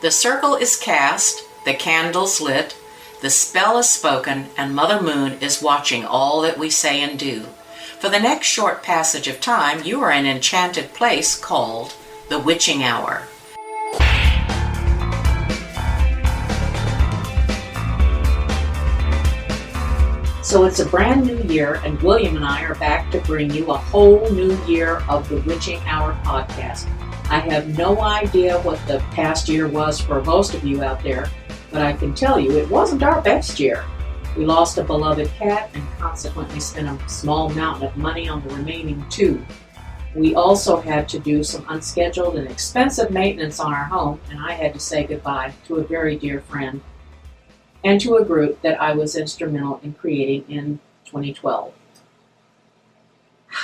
The circle is cast, the candles lit, the spell is spoken, and Mother Moon is watching all that we say and do. For the next short passage of time, you are in an enchanted place called the Wytching Hour. So it's a brand new year, and William and I are back to bring you a whole new year of the Wytching Hour podcast. I have no idea what the past year was for most of you out there, but I can tell you it wasn't our best year. We lost a beloved cat and consequently spent a small mountain of money on the remaining two. We also had to do some unscheduled and expensive maintenance on our home, and I had to say goodbye to a very dear friend and to a group that I was instrumental in creating in 2012.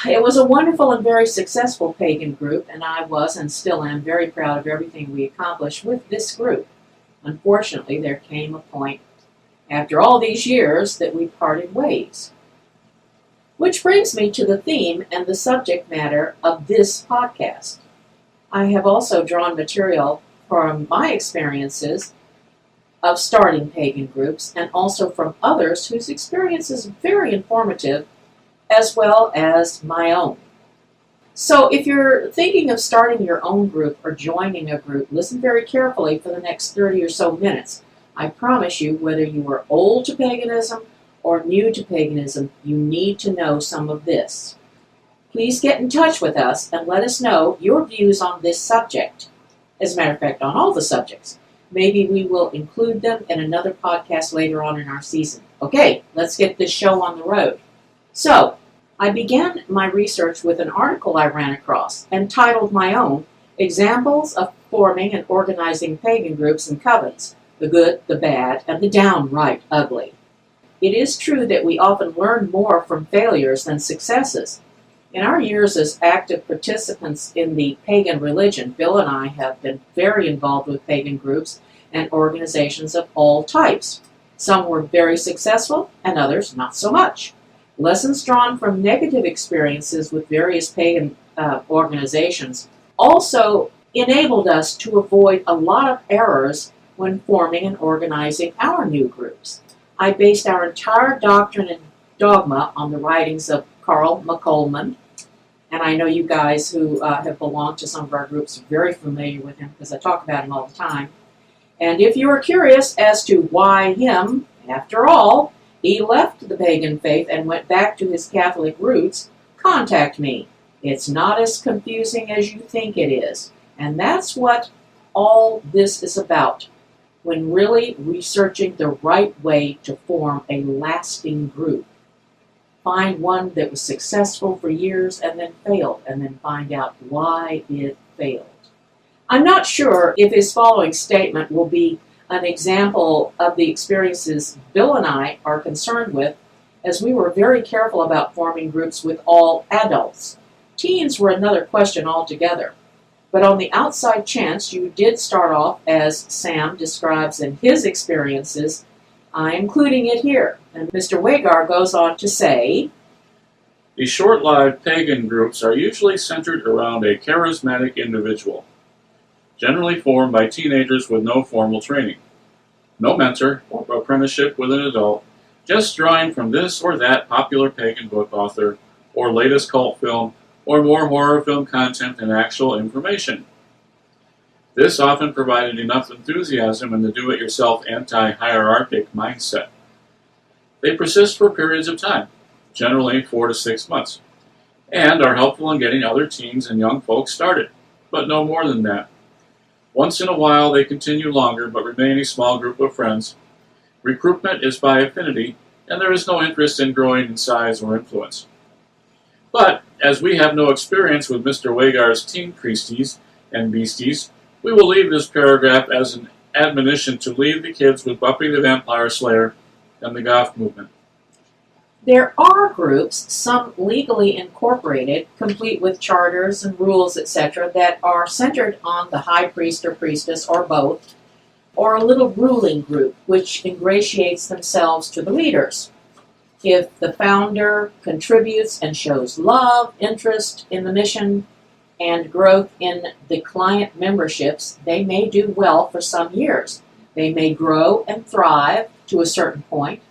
It was a wonderful and very successful pagan group, and I was and still am very proud of everything we accomplished with this group. Unfortunately, there came a point after all these years that we parted ways. Which brings me to the theme and the subject matter of this podcast. I have also drawn material from my experiences of starting pagan groups and also from others whose experience is very informative as well as my own. So if you're thinking of starting your own group or joining a group, listen very carefully for the next 30 or so minutes. I promise you, whether you are old to paganism or new to paganism, you need to know some of this. Please get in touch with us and let us know your views on this subject. As a matter of fact, on all the subjects. Maybe we will include them in another podcast later on in our season. Okay, let's get this show on the road. So, I began my research with an article I ran across, entitled my own, Examples of Forming and Organizing Pagan Groups and Covens, the Good, the Bad, and the Downright Ugly. It is true that we often learn more from failures than successes. In our years as active participants in the pagan religion, Bill and I have been very involved with pagan groups and organizations of all types. Some were very successful, and others not so much. Lessons drawn from negative experiences with various pagan organizations also enabled us to avoid a lot of errors when forming and organizing our new groups. I based our entire doctrine and dogma on the writings of Carl McColman, and I know you guys who have belonged to some of our groups are very familiar with him because I talk about him all the time. And if you are curious as to why him, after all, he left the pagan faith and went back to his Catholic roots, contact me. It's not as confusing as you think it is. And that's what all this is about, when really researching the right way to form a lasting group. Find one that was successful for years and then failed, and then find out why it failed. I'm not sure if his following statement will be an example of the experiences Bill and I are concerned with, as we were very careful about forming groups with all adults. Teens were another question altogether. But on the outside chance you did start off as Sam describes in his experiences, I'm including it here. And Mr. Wagar goes on to say, "These short-lived pagan groups are usually centered around a charismatic individual, generally formed by teenagers with no formal training. No mentor or apprenticeship with an adult, just drawing from this or that popular pagan book author, or latest cult film, or more horror film content and actual information. This often provided enough enthusiasm in the do-it-yourself anti-hierarchic mindset. They persist for periods of time, generally 4 to 6 months, and are helpful in getting other teens and young folks started, but no more than that. Once in a while they continue longer but remain a small group of friends. Recruitment is by affinity, and there is no interest in growing in size or influence. But, as we have no experience with Mr. Wagar's teen priesties and beasties, we will leave this paragraph as an admonition to leave the kids with Buffy the Vampire Slayer and the Goth movement. There are groups, some legally incorporated, complete with charters and rules, etc., that are centered on the high priest or priestess, or both, or a little ruling group which ingratiates themselves to the leaders. If the founder contributes and shows love, interest in the mission, and growth in the client memberships, they may do well for some years. They may grow and thrive to a certain point.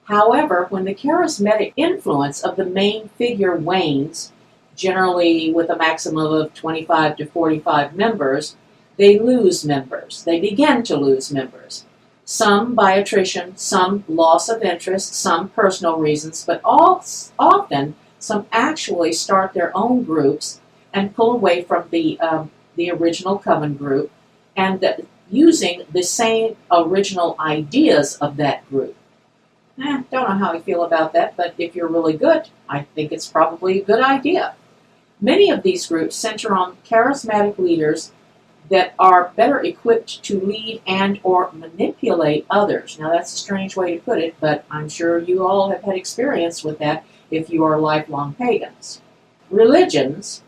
However, when the charismatic influence of the main figure wanes, generally with a maximum of 25 to 45 members, they lose members. They begin to lose members. Some by attrition, some loss of interest, some personal reasons, but often some actually start their own groups and pull away from the original coven group and using the same original ideas of that group. Don't know how I feel about that, but if you're really good, I think it's probably a good idea. Many of these groups center on charismatic leaders that are better equipped to lead and or manipulate others. Now that's a strange way to put it, but I'm sure you all have had experience with that if you are lifelong pagans. Religions,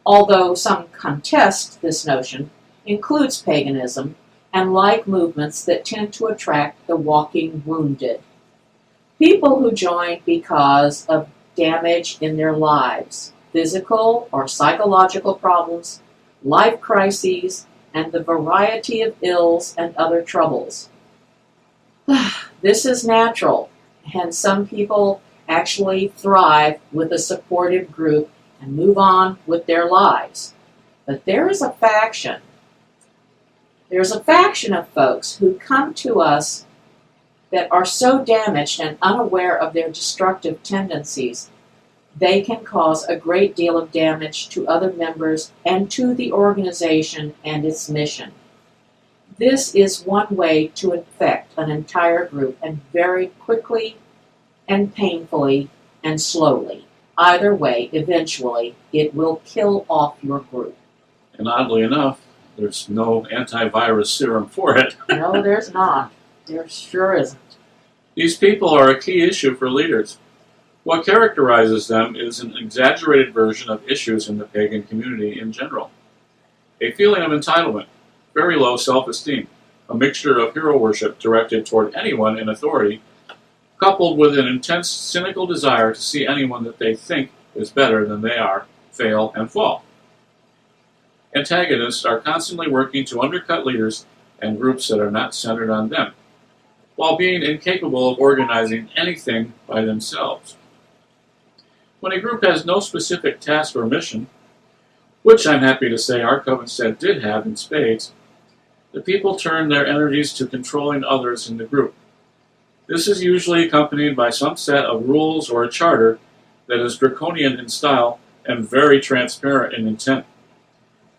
although some contest this notion, includes paganism and like movements that tend to attract the walking wounded. People who join because of damage in their lives, physical or psychological problems, life crises, and the variety of ills and other troubles. This is natural, and some people actually thrive with a supportive group and move on with their lives. But there is a faction. There's a faction of folks who come to us that are so damaged and unaware of their destructive tendencies, they can cause a great deal of damage to other members and to the organization and its mission. This is one way to infect an entire group, and very quickly and painfully and slowly. Either way, eventually, it will kill off your group. And oddly enough, there's no antivirus serum for it. No, there's not. There sure isn't. These people are a key issue for leaders. What characterizes them is an exaggerated version of issues in the pagan community in general. A feeling of entitlement, very low self-esteem, a mixture of hero worship directed toward anyone in authority, coupled with an intense cynical desire to see anyone that they think is better than they are fail and fall. Antagonists are constantly working to undercut leaders and groups that are not centered on them, while being incapable of organizing anything by themselves. When a group has no specific task or mission, which I'm happy to say our coven set did have in spades, the people turn their energies to controlling others in the group. This is usually accompanied by some set of rules or a charter that is draconian in style and very transparent in intent.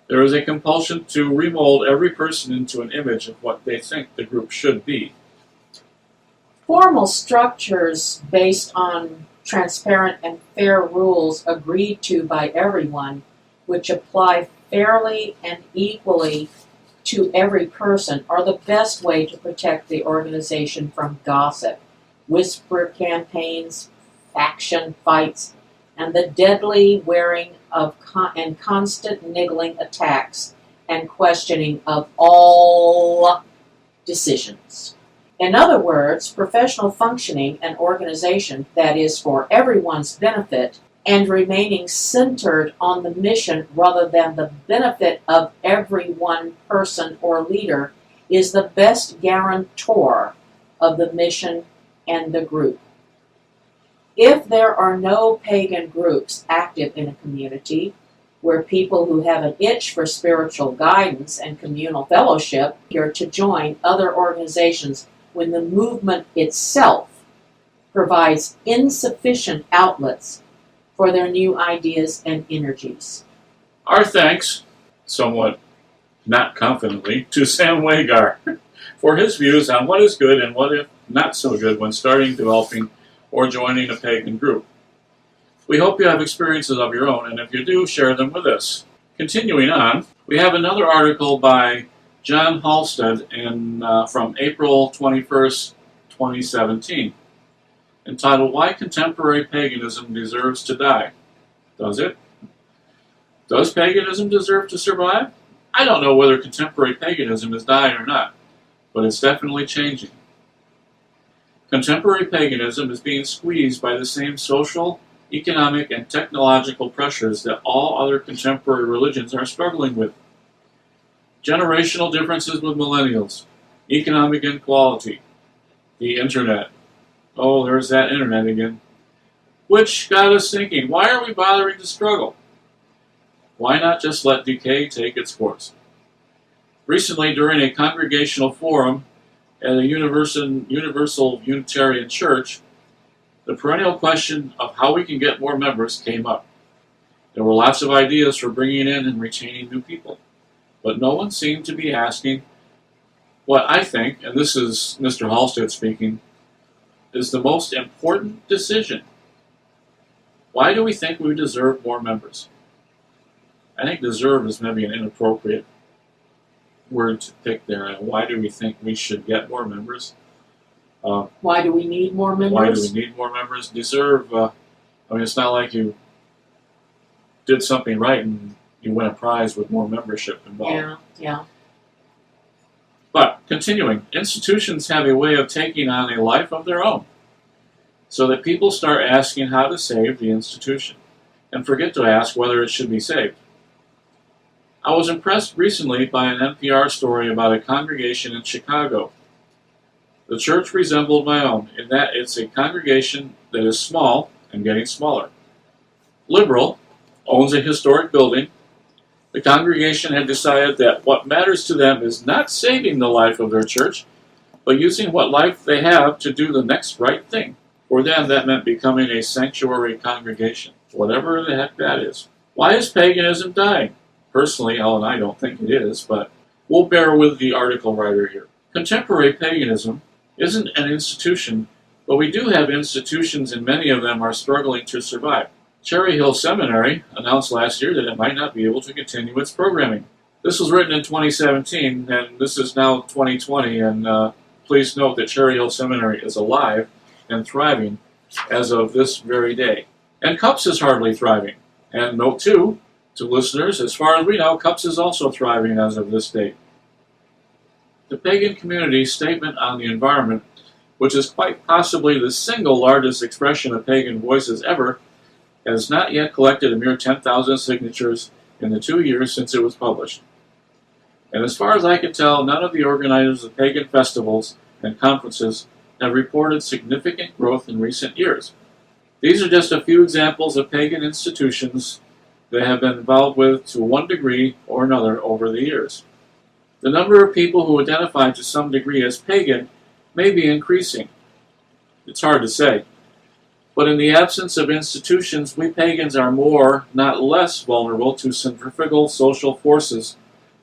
There is a compulsion to remold every person into an image of what they think the group should be. Formal structures based on transparent and fair rules agreed to by everyone, which apply fairly and equally to every person, are the best way to protect the organization from gossip, whisper campaigns, faction fights, and the deadly wearing of and constant niggling attacks and questioning of all decisions. In other words, professional functioning and organization that is for everyone's benefit and remaining centered on the mission rather than the benefit of every one person or leader is the best guarantor of the mission and the group. If there are no pagan groups active in a community where people who have an itch for spiritual guidance and communal fellowship are to join other organizations when the movement itself provides insufficient outlets for their new ideas and energies. Our thanks, somewhat not confidently, to Sam Wagar for his views on what is good and what is not so good when starting, developing, or joining a pagan group. We hope you have experiences of your own, and if you do, share them with us. Continuing on, we have another article by John Halstead from April 21st, 2017, entitled, Why Contemporary Paganism Deserves to Die. Does it? Does paganism deserve to survive? I don't know whether contemporary paganism is dying or not, but it's definitely changing. Contemporary paganism is being squeezed by the same social, economic and technological pressures that all other contemporary religions are struggling with. Generational differences with millennials, economic inequality, the internet. Oh, there's that internet again. Which got us thinking, why are we bothering to struggle? Why not just let decay take its course? Recently, during a congregational forum at a Universal Unitarian Church, the perennial question of how we can get more members came up. There were lots of ideas for bringing in and retaining new people, but no one seemed to be asking what I think, and this is Mr. Halstead speaking, is the most important decision. Why do we think we deserve more members? I think deserve is maybe an inappropriate word to pick there. Why do we think we should get more members? Why do we need more members? Why do we need more members? Deserve, it's not like you did something right and you win a prize with more membership involved. Yeah. But, continuing, institutions have a way of taking on a life of their own, so that people start asking how to save the institution, and forget to ask whether it should be saved. I was impressed recently by an NPR story about a congregation in Chicago. The church resembled my own in that it's a congregation that is small and getting smaller. Liberal, owns a historic building. The congregation had decided that what matters to them is not saving the life of their church, but using what life they have to do the next right thing. For them, that meant becoming a sanctuary congregation, whatever the heck that is. Why is paganism dying? Personally, Al and I don't think it is, but we'll bear with the article writer here. Contemporary paganism isn't an institution, but we do have institutions and many of them are struggling to survive. Cherry Hill Seminary announced last year that it might not be able to continue its programming. This was written in 2017, and this is now 2020, and please note that Cherry Hill Seminary is alive and thriving as of this very day. And CUPS is hardly thriving. And note too, to listeners, as far as we know, CUPS is also thriving as of this date. The pagan community's statement on the environment, which is quite possibly the single largest expression of pagan voices ever, has not yet collected a mere 10,000 signatures in the 2 years since it was published. And as far as I can tell, none of the organizers of pagan festivals and conferences have reported significant growth in recent years. These are just a few examples of pagan institutions they have been involved with to one degree or another over the years. The number of people who identify to some degree as pagan may be increasing. It's hard to say. But in the absence of institutions, we pagans are more, not less, vulnerable to centrifugal social forces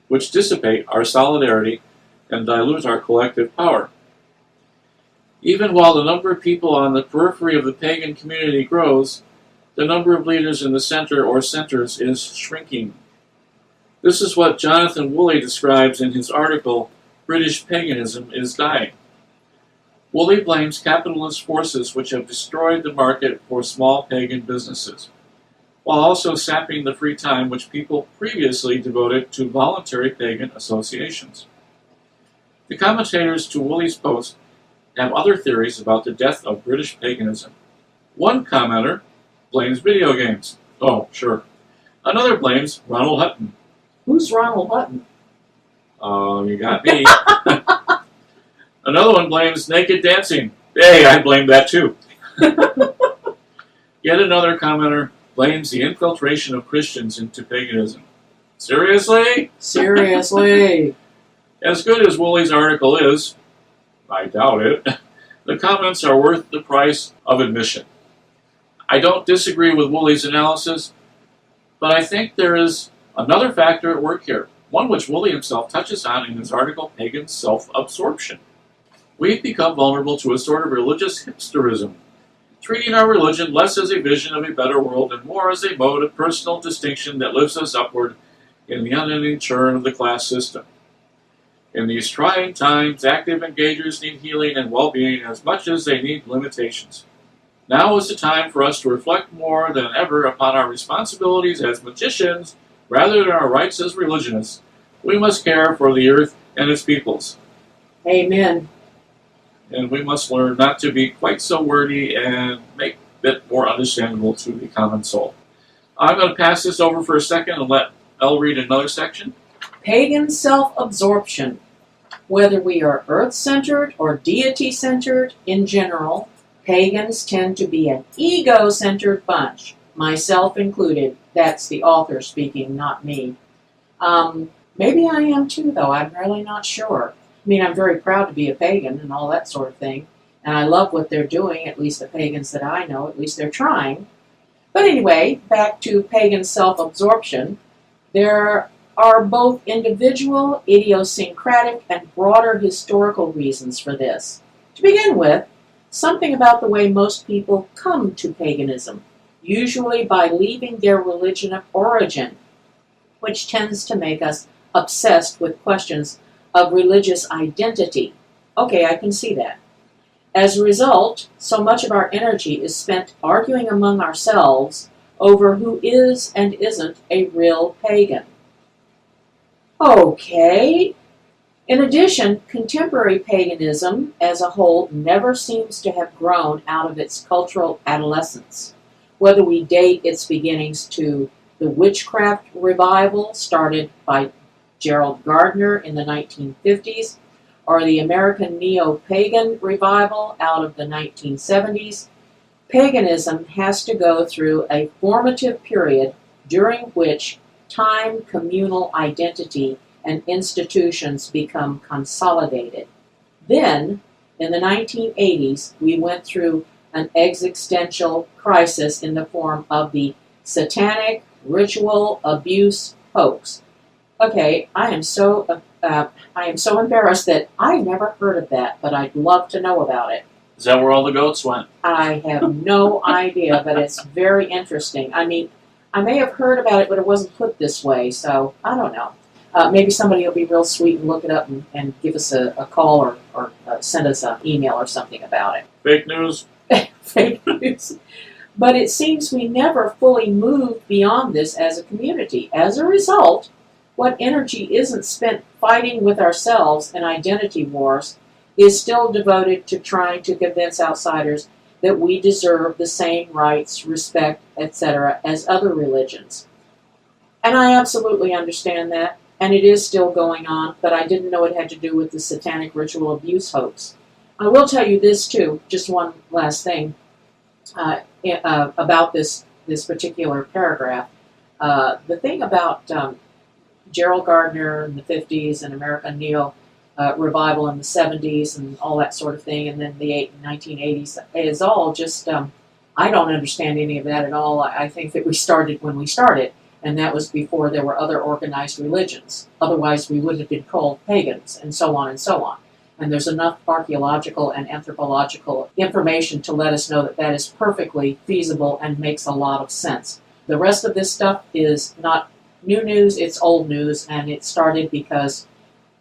which dissipate our solidarity and dilute our collective power. Even while the number of people on the periphery of the pagan community grows, the number of leaders in the center or centers is shrinking. This is what Jonathan Woolley describes in his article, British Paganism is Dying. Woolley blames capitalist forces which have destroyed the market for small pagan businesses, while also sapping the free time which people previously devoted to voluntary pagan associations. The commentators to Woolley's post have other theories about the death of British paganism. One commenter blames video games. Oh, sure. Another blames Ronald Hutton. Who's Ronald Hutton? You got me. Another one blames naked dancing. Hey, I blame that too. Yet another commenter blames the infiltration of Christians into paganism. Seriously? Seriously. As good as Woolley's article is, I doubt it, the comments are worth the price of admission. I don't disagree with Woolley's analysis, but I think there is another factor at work here, one which Woolley himself touches on in his article, Pagan Self-Absorption. We've become vulnerable to a sort of religious hipsterism, treating our religion less as a vision of a better world and more as a mode of personal distinction that lifts us upward in the unending churn of the class system. In these trying times, active engagers need healing and well-being as much as they need limitations. Now is the time for us to reflect more than ever upon our responsibilities as magicians rather than our rights as religionists. We must care for the earth and its peoples. Amen. And we must learn not to be quite so wordy and make bit more understandable to the common soul. I'm going to pass this over for a second and let Elle read another section. Pagan self-absorption. Whether we are earth-centered or deity-centered in general, pagans tend to be an ego-centered bunch, myself included. That's the author speaking, not me. Maybe I am too, though. I'm really not sure. I mean, I'm very proud to be a pagan and all that sort of thing. And I love what they're doing, at least the pagans that I know, at least they're trying. But anyway, back to pagan self-absorption. There are both individual, idiosyncratic, and broader historical reasons for this. To begin with, something about the way most people come to paganism, usually by leaving their religion of origin, which tends to make us obsessed with questions of religious identity. Okay, I can see that. As a result, so much of our energy is spent arguing among ourselves over who is and isn't a real pagan. Okay. In addition, contemporary paganism as a whole never seems to have grown out of its cultural adolescence, whether we date its beginnings to the witchcraft revival started by Gerald Gardner in the 1950s, or the American neo-pagan revival out of the 1970s. Paganism has to go through a formative period during which time, communal identity, and institutions become consolidated. Then, in the 1980s, we went through an existential crisis in the form of the satanic ritual abuse hoax. Okay, I am so embarrassed that I never heard of that, but I'd love to know about it. Is that where all the goats went? I have no idea, but it's very interesting. I mean, I may have heard about it, but it wasn't put this way, so I don't know. Maybe somebody will be real sweet and look it up and give us a call or send us an email or something about it. Fake news? Fake news. But it seems we never fully moved beyond this as a community. As a result, what energy isn't spent fighting with ourselves in identity wars is still devoted to trying to convince outsiders that we deserve the same rights, respect, etc. as other religions. And I absolutely understand that, and it is still going on, but I didn't know it had to do with the satanic ritual abuse hoax. I will tell you this too, just one last thing about this particular paragraph. The thing about Gerald Gardner in the 50s and American Neo revival in the 70s and all that sort of thing, and then the 1980s is all just, I don't understand any of that at all. I think that we started when we started, and that was before there were other organized religions. Otherwise, we would have been called pagans, and so on and so on. And there's enough archaeological and anthropological information to let us know that that is perfectly feasible and makes a lot of sense. The rest of this stuff is not new news, it's old news, and it started because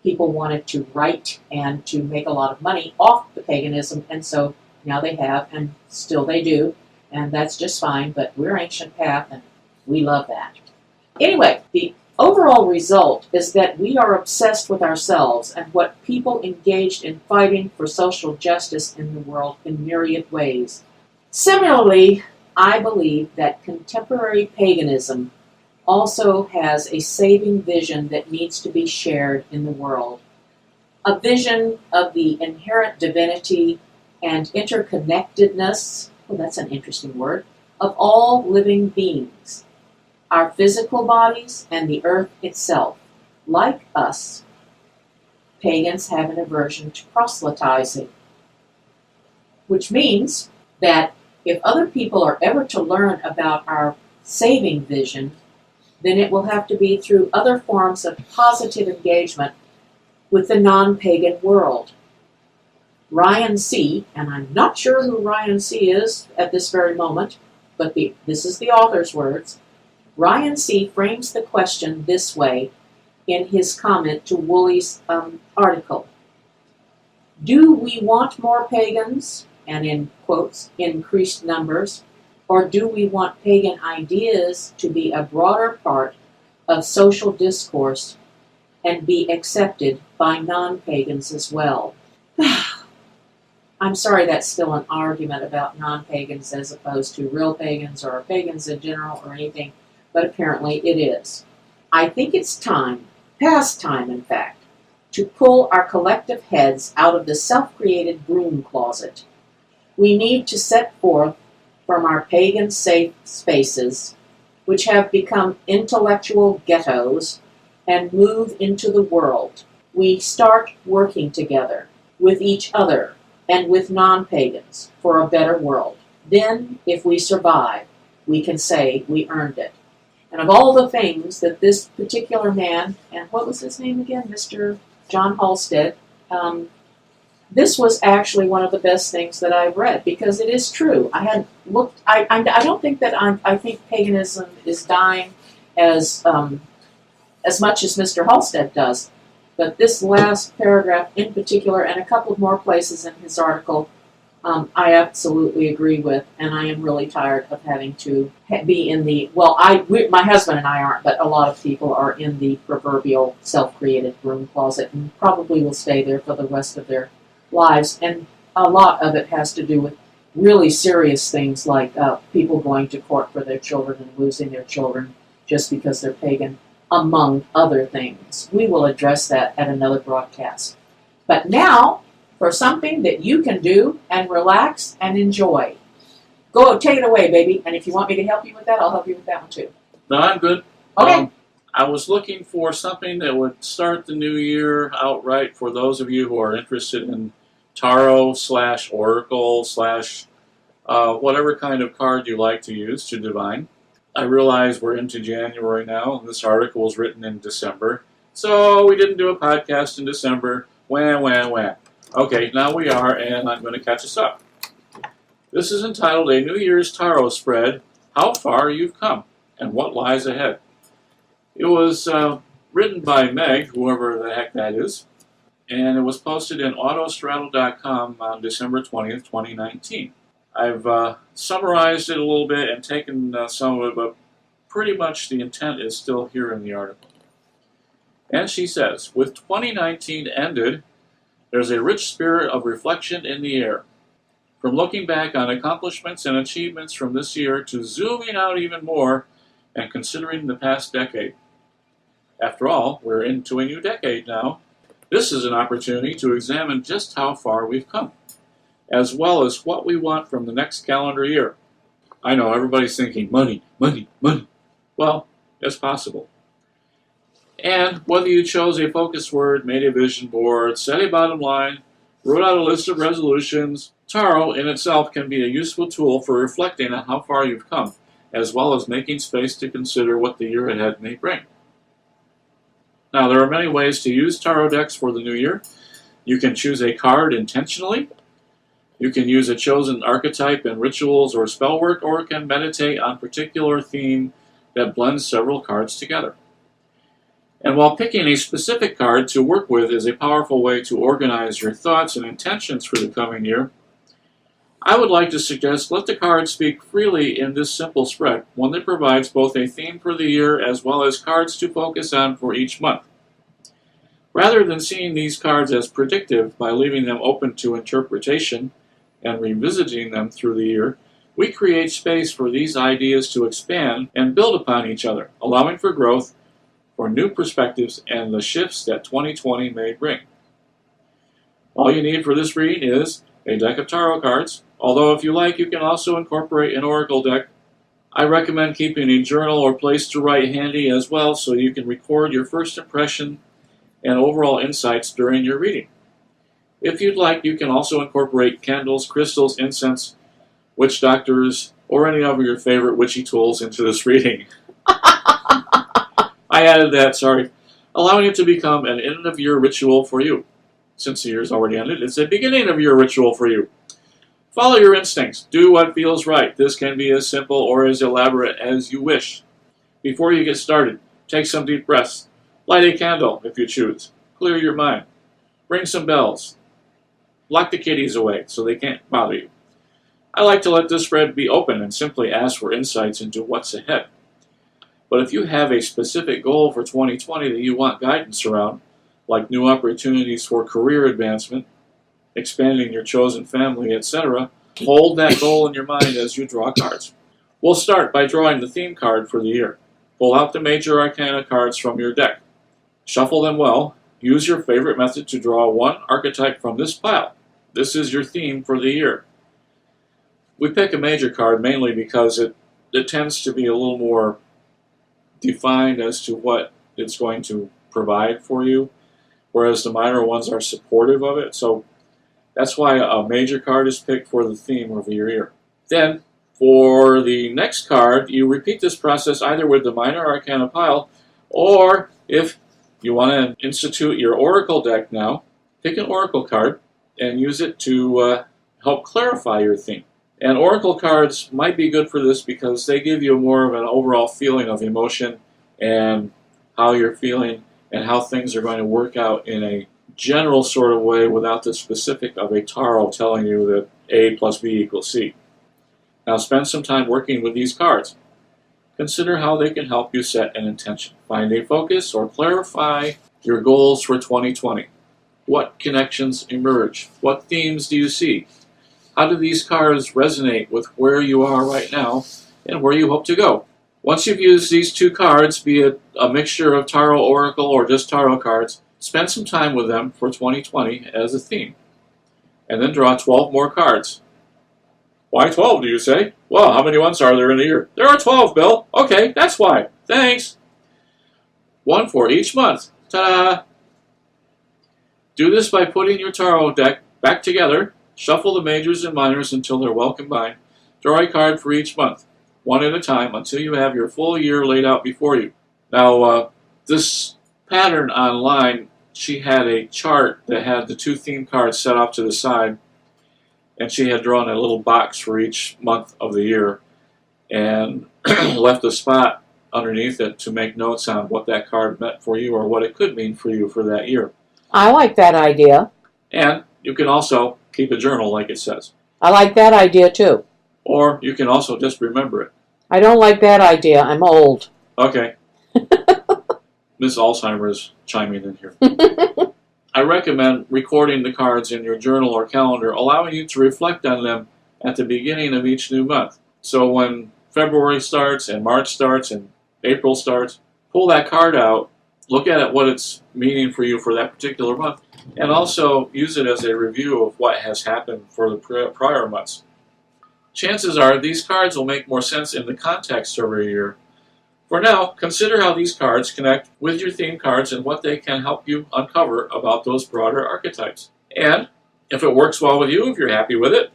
people wanted to write and to make a lot of money off the paganism, and so now they have, and still they do, and that's just fine, but we're Ancient Path, and we love that. Anyway, the overall result is that we are obsessed with ourselves and what people engaged in fighting for social justice in the world in myriad ways. Similarly, I believe that contemporary paganism also has a saving vision that needs to be shared in the world. A vision of the inherent divinity and interconnectedness, well, that's an interesting word, of all living beings, our physical bodies and the earth itself. Like us, pagans have an aversion to proselytizing, which means that if other people are ever to learn about our saving vision, then it will have to be through other forms of positive engagement with the non-pagan world. Ryan C., and I'm not sure who Ryan C. is at this very moment, but this is the author's words. Ryan C. frames the question this way in his comment to Woolley's article. Do we want more pagans, and in quotes, increased numbers, or do we want pagan ideas to be a broader part of social discourse and be accepted by non-pagans as well? I'm sorry that's still an argument about non-pagans as opposed to real pagans or pagans in general or anything, but apparently it is. I think it's time, past time in fact, to pull our collective heads out of the self-created broom closet. We need to set forth from our pagan safe spaces, which have become intellectual ghettos, and move into the world. We start working together with each other and with non-pagans for a better world. Then, if we survive, we can say we earned it. And of all the things that this particular man, and what was his name again, Mr. John Halstead, this was actually one of the best things that I've read, because it is true. I had looked. I don't think that I think paganism is dying as much as Mr. Halstead does. But this last paragraph in particular, and a couple of more places in his article, I absolutely agree with, and I am really tired of having to be in the, my husband and I aren't, but a lot of people are in the proverbial self-created broom closet and probably will stay there for the rest of their lives. And a lot of it has to do with really serious things like people going to court for their children and losing their children just because they're pagan, among other things. We will address that at another broadcast. But now, for something that you can do and relax and enjoy. Go, take it away, baby. And if you want me to help you with that, I'll help you with that one too. No, I'm good. Okay. I was looking for something that would start the new year outright for those of you who are interested in tarot / oracle / whatever kind of card you like to use to divine. I realize we're into January now, and this article was written in December. So we didn't do a podcast in December. Wah. Okay, now we are, and I'm going to catch us up. This is entitled A New Year's Tarot Spread, How Far You've Come, and What Lies Ahead. It was written by Meg, whoever the heck that is, and it was posted in autostraddle.com on December 20th, 2019. I've summarized it a little bit and taken some of it, but pretty much the intent is still here in the article. And she says, with 2019 ended, there's a rich spirit of reflection in the air. From looking back on accomplishments and achievements from this year to zooming out even more and considering the past decade. After all, we're into a new decade now. This is an opportunity to examine just how far we've come, as well as what we want from the next calendar year. I know everybody's thinking, money. Well, it's possible. And whether you chose a focus word, made a vision board, set a bottom line, wrote out a list of resolutions, tarot in itself can be a useful tool for reflecting on how far you've come, as well as making space to consider what the year ahead may bring. Now, there are many ways to use tarot decks for the new year. You can choose a card intentionally. You can use a chosen archetype in rituals or spell work, or can meditate on a particular theme that blends several cards together. And while picking a specific card to work with is a powerful way to organize your thoughts and intentions for the coming year, I would like to suggest let the cards speak freely in this simple spread, one that provides both a theme for the year as well as cards to focus on for each month. Rather than seeing these cards as predictive by leaving them open to interpretation and revisiting them through the year, we create space for these ideas to expand and build upon each other, allowing for growth, for new perspectives, and the shifts that 2020 may bring. All you need for this reading is a deck of tarot cards, although if you like, you can also incorporate an oracle deck. I recommend keeping a journal or place to write handy as well so you can record your first impression and overall insights during your reading. If you'd like, you can also incorporate candles, crystals, incense, witch doctors, or any of your favorite witchy tools into this reading. I added that, sorry. Allowing it to become an end-of-year ritual for you. Since the year's already ended, it's a beginning-of-year ritual for you. Follow your instincts. Do what feels right. This can be as simple or as elaborate as you wish. Before you get started, take some deep breaths. Light a candle if you choose. Clear your mind. Ring some bells. Lock the kitties away so they can't bother you. I like to let this spread be open and simply ask for insights into what's ahead. But if you have a specific goal for 2020 that you want guidance around, like new opportunities for career advancement, expanding your chosen family, etc., hold that goal in your mind as you draw cards. We'll start by drawing the theme card for the year. Pull out the major arcana cards from your deck. Shuffle them well. Use your favorite method to draw one archetype from this pile. This is your theme for the year. We pick a major card mainly because it tends to be a little more defined as to what it's going to provide for you, whereas the minor ones are supportive of it. So that's why a major card is picked for the theme of your year. Then, for the next card, you repeat this process either with the minor arcana pile, or if you want to institute your oracle deck now, pick an oracle card and use it to help clarify your theme. And oracle cards might be good for this because they give you more of an overall feeling of emotion and how you're feeling and how things are going to work out in a general sort of way without the specific of a tarot telling you that A plus B equals C. Now spend some time working with these cards. Consider how they can help you set an intention. Find a focus or clarify your goals for 2020. What connections emerge? What themes do you see? How do these cards resonate with where you are right now and where you hope to go? Once you've used these two cards, be it a mixture of tarot, oracle, or just tarot cards, spend some time with them for 2020 as a theme. And then draw 12 more cards. Why 12, do you say? Well, how many months are there in a year? There are 12, Bill. Okay, that's why. Thanks. One for each month. Ta-da! Do this by putting your tarot deck back together. Shuffle the majors and minors until they're well combined. Draw a card for each month, one at a time, until you have your full year laid out before you. Now, this pattern online, she had a chart that had the two theme cards set off to the side, and she had drawn a little box for each month of the year and left a spot underneath it to make notes on what that card meant for you or what it could mean for you for that year. I like that idea. And you can also keep a journal like it says. I like that idea too. Or you can also just remember it. I don't like that idea. I'm old. Okay. Miss Alzheimer's chiming in here. I recommend recording the cards in your journal or calendar, allowing you to reflect on them at the beginning of each new month. So when February starts and March starts and April starts, pull that card out, look at it, what it's meaning for you for that particular month, and also use it as a review of what has happened for the prior months. Chances are these cards will make more sense in the context of a year. For now, consider how these cards connect with your theme cards and what they can help you uncover about those broader archetypes. And if it works well with you, if you're happy with it,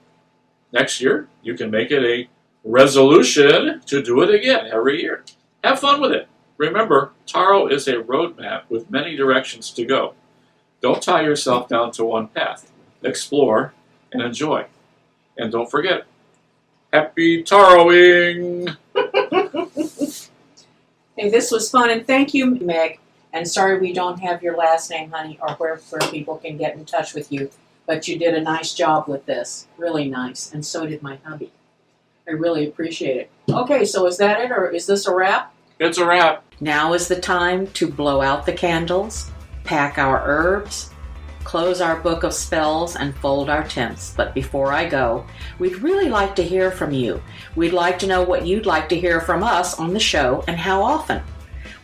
next year you can make it a resolution to do it again every year. Have fun with it. Remember, tarot is a roadmap with many directions to go. Don't tie yourself down to one path. Explore and enjoy. And don't forget, happy taroting! Hey, this was fun, and thank you, Meg. And sorry we don't have your last name, honey, or where people can get in touch with you. But you did a nice job with this. Really nice. And so did my hubby. I really appreciate it. Okay, so is that it, or is this a wrap? It's a wrap. Now is the time to blow out the candles, pack our herbs, close our book of spells, and fold our tents. But before I go, we'd really like to hear from you. We'd like to know what you'd like to hear from us on the show and how often.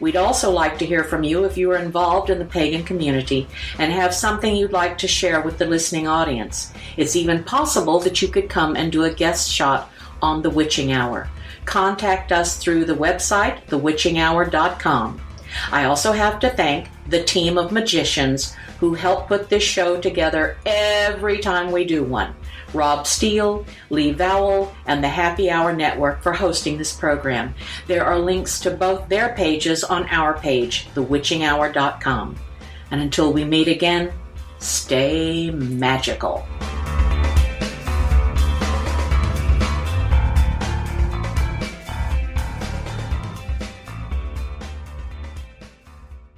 We'd also like to hear from you if you are involved in the pagan community and have something you'd like to share with the listening audience. It's even possible that you could come and do a guest shot on the Wytching Hour. Contact us through the website, thewitchinghour.com. I also have to thank the team of magicians who help put this show together every time we do one. Rob Steele, Lee Vowell, and the Happy Hour Network for hosting this program. There are links to both their pages on our page, thewitchinghour.com. And until we meet again, stay magical.